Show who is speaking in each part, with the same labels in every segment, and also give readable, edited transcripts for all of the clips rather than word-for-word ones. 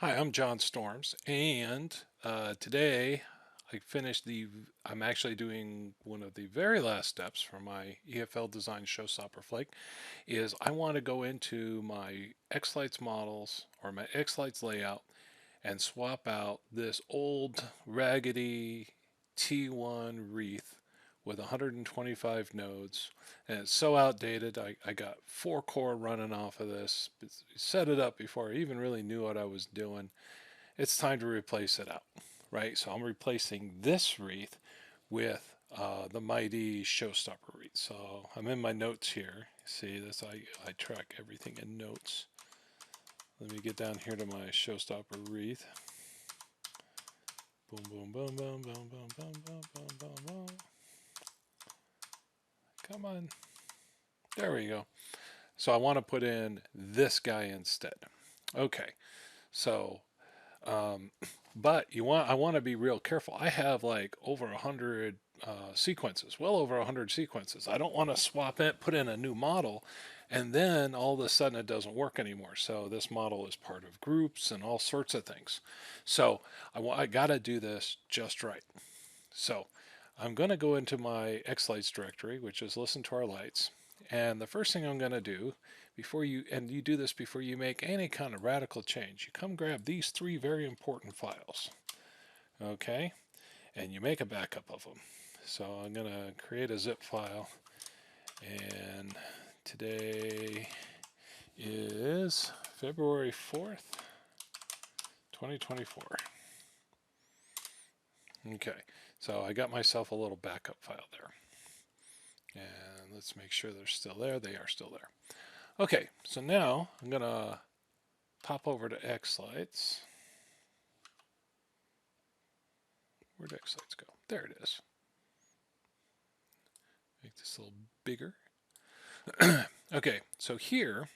Speaker 1: Hi, I'm John Storms, and today I'm actually doing one of the very last steps for my EFLDesigns Showstopper Flake. Is I want to go into my xLights models or my xLights layout and swap out this old raggedy T1 wreath with 125 nodes, and it's so outdated. I got 4 core running off of this. Set it up before I even really knew what I was doing. It's time to replace it out, right? So I'm replacing this wreath with the mighty Showstopper wreath. So I'm in my notes here. See this? I track everything in notes. Let me get down here to my Showstopper wreath. Boom, boom, boom, boom, boom, boom, boom, boom, boom, boom, boom. Come on. There we go. So I want to put in this guy instead. Okay. So, um, but I want to be real careful. I have like over 100 sequences, well over 100 sequences. I don't want to swap it, put in a new model, and then all of a sudden it doesn't work anymore. So this model is part of groups and all sorts of things. So I got to do this just right. So I'm going to go into my xLights directory, which is listen to our lights. And the first thing I'm going to do and you do this before you make any kind of radical change, you come grab these 3 very important files. Okay. And you make a backup of them. So I'm going to create a zip file. And today is February 4th, 2024. Okay, so I got myself a little backup file there. And let's make sure they're still there. They are still there. Okay, so now I'm going to pop over to xLights. Where'd xLights go? There it is. Make this a little bigger. Okay, so here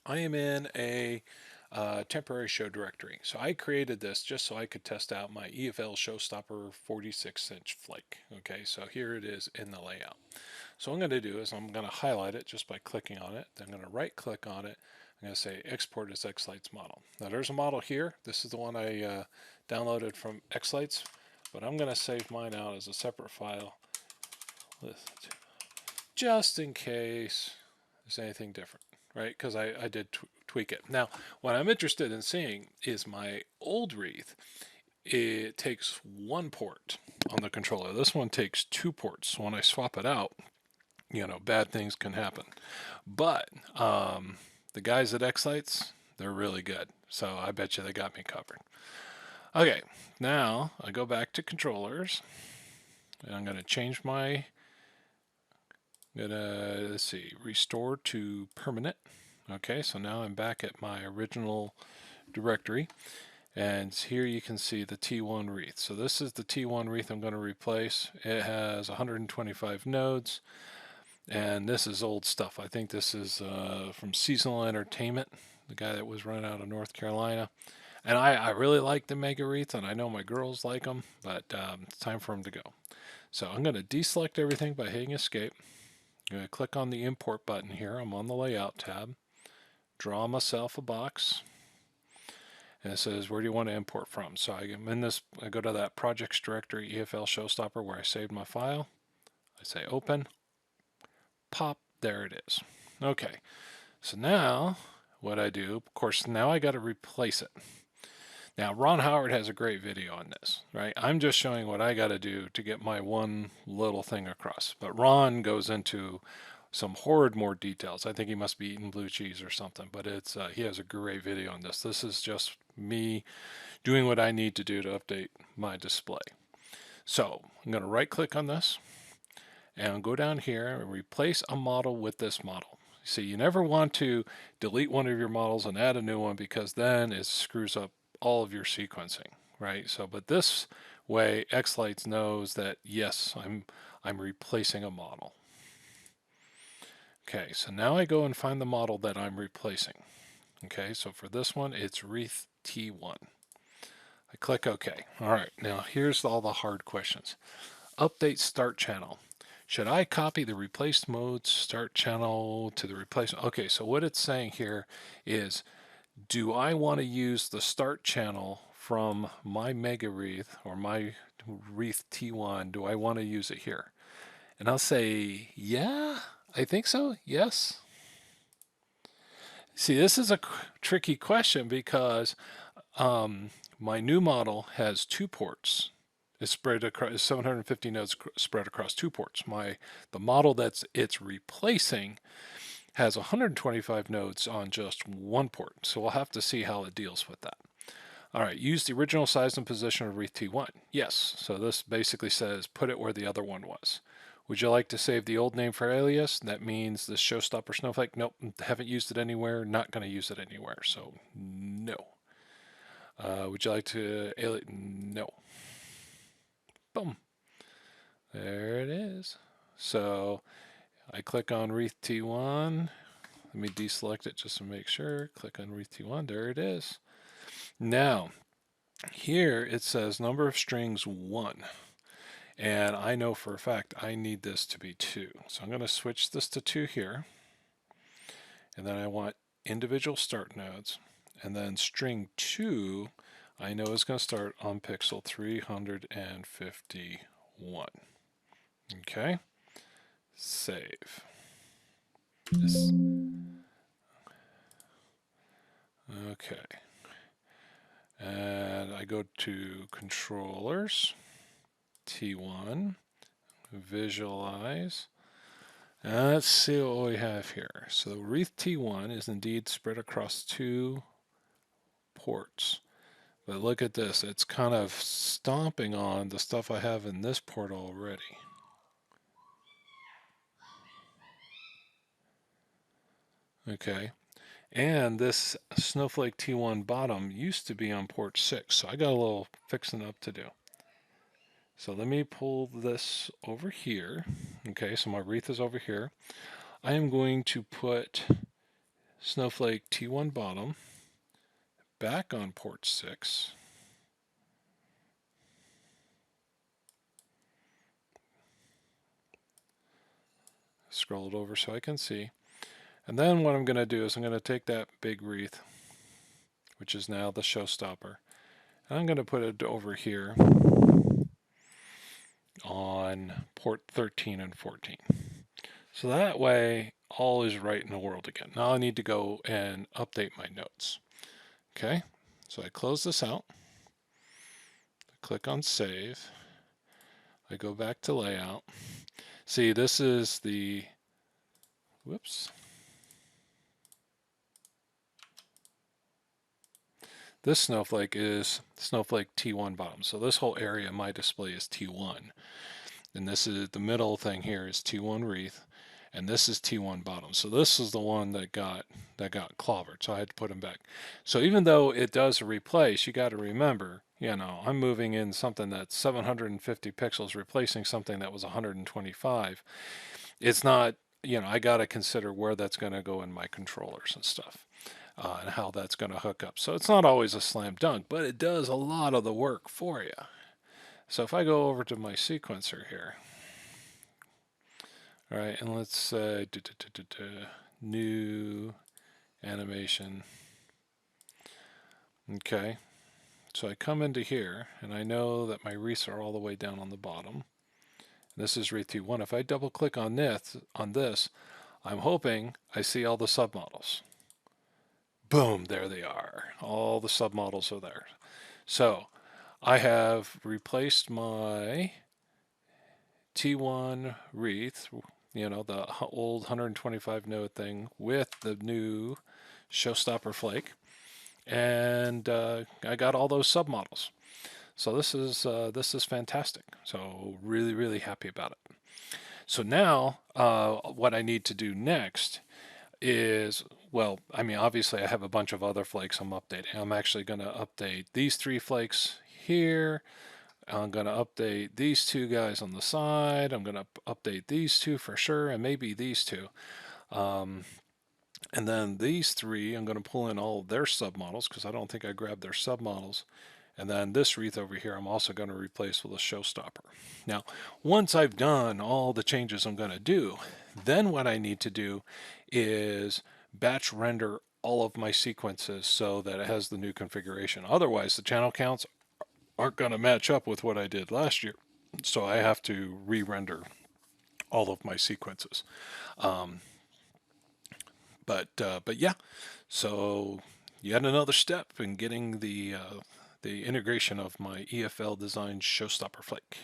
Speaker 1: I am in a temporary show directory. So I created this just so I could test out my EFL Showstopper 46-inch flake. Okay, so here it is in the layout. So what I'm going to do is I'm going to highlight it just by clicking on it. Then I'm going to right click on it. I'm going to say export as xLights model. Now there's a model here. This is the one I downloaded from xLights, but I'm going to save mine out as a separate file just in case there's anything different, right? Because I did tweak it. Now, what I'm interested in seeing is my old wreath. It takes 1 port on the controller. This one takes 2 ports. So when I swap it out, bad things can happen. But the guys at xLights, they're really good. So I bet you they got me covered. Okay, now I go back to controllers. And I'm going to change my, let's see, restore to permanent. Okay, so now I'm back at my original directory. And here you can see the T1 wreath. So this is the T1 wreath I'm going to replace. It has 125 nodes. And this is old stuff. I think this is from Seasonal Entertainment, the guy that was run out of North Carolina. And I really like the Mega Wreath, and I know my girls like them, but it's time for them to go. So I'm going to deselect everything by hitting Escape. I'm going to click on the Import button here. I'm on the Layout tab. Draw myself a box. And it says, where do you want to import from? So I'm in this, I go to that projects directory, EFL Showstopper, where I saved my file. I say Open. Pop, there it is. Okay, so now what I do, of course, now I got to replace it. Now, Ron Howard has a great video on this, right? I'm just showing what I got to do to get my one little thing across. But Ron goes into some horrid more details. I think he must be eating blue cheese or something, but it's he has a great video on this. This is just me doing what I need to do to update my display. So I'm going to right click on this and go down here and replace a model with this model. See, you never want to delete one of your models and add a new one because then it screws up all of your sequencing, right? So, but this way, xLights knows that yes, I'm replacing a model. Okay, so now I go and find the model that I'm replacing. Okay, so for this one, it's wreath T1. I click OK. All right, now here's all the hard questions. Update start channel. Should I copy the replaced mode start channel to the replacement? Okay, so what it's saying here is do I want to use the start channel from my mega wreath or my wreath T1? Do I want to use it here? And I'll say, yeah, I think so. Yes. See, this is a tricky question because my new model has 2 ports. It's spread across 750 nodes spread across 2 ports. The model it's replacing has 125 nodes on just 1 port. So we'll have to see how it deals with that. All right, use the original size and position of wreath T1. Yes, so this basically says put it where the other one was. Would you like to save the old name for alias? That means the Showstopper Snowflake. Nope, haven't used it anywhere, not going to use it anywhere, so no. Would you like to alias? No. Boom. There it is. So I click on wreath T1. Let me deselect it just to make sure. Click on wreath T1. There it is. Now, here it says number of strings 1. And I know for a fact I need this to be 2. So I'm going to switch this to 2 here. And then I want individual start nodes. And then string 2, I know is going to start on pixel 351. Okay. Save. This. Okay. And I go to controllers, T1, visualize. And let's see what we have here. So the wreath T1 is indeed spread across 2 ports. But look at this, it's kind of stomping on the stuff I have in this port already. Okay, and this Snowflake T1 bottom used to be on port 6, so I got a little fixing up to do. So let me pull this over here. Okay, so my wreath is over here. I am going to put Snowflake T1 bottom back on port 6. Scroll it over so I can see. And then what I'm going to do is I'm going to take that big wreath, which is now the Showstopper, and I'm going to put it over here on port 13 and 14. So that way all is right in the world again. Now I need to go and update my notes. Okay, so I close this out, click on save, I go back to layout. See, this is the, whoops. This snowflake is Snowflake T1 bottom. So this whole area in my display is T1. And this is the middle thing here is T1 wreath. And this is T1 bottom. So this is the one that got clobbered. So I had to put him back. So even though it does replace, you got to remember, you know, I'm moving in something that's 750 pixels, replacing something that was 125. It's not, you know, I got to consider where that's going to go in my controllers and stuff. And how that's going to hook up. So it's not always a slam dunk, but it does a lot of the work for you. So if I go over to my sequencer here, all right, and let's say new animation. Okay, so I come into here, and I know that my wreaths are all the way down on the bottom. This is wreath T1. If I double click on this, I'm hoping I see all the submodels. Boom, there they are. All the submodels are there. So I have replaced my T1 wreath, you know, the old 125 node thing, with the new Showstopper Flake, and I got all those submodels. So this is fantastic. So really happy about it. So now what I need to do next is, well, I mean, obviously I have a bunch of other flakes I'm updating. I'm actually going to update these 3 flakes here. I'm going to update these 2 guys on the side. I'm going to update these 2 for sure, and maybe these 2. And then these 3, I'm going to pull in all of their submodels because I don't think I grabbed their submodels. And then this wreath over here, I'm also going to replace with a Showstopper. Now, once I've done all the changes I'm going to do, then what I need to do is batch render all of my sequences so that it has the new configuration. Otherwise, the channel counts aren't going to match up with what I did last year. So I have to re-render all of my sequences. But yeah, so yet another step in getting the integration of my EFLDesigns Showstopper Flake.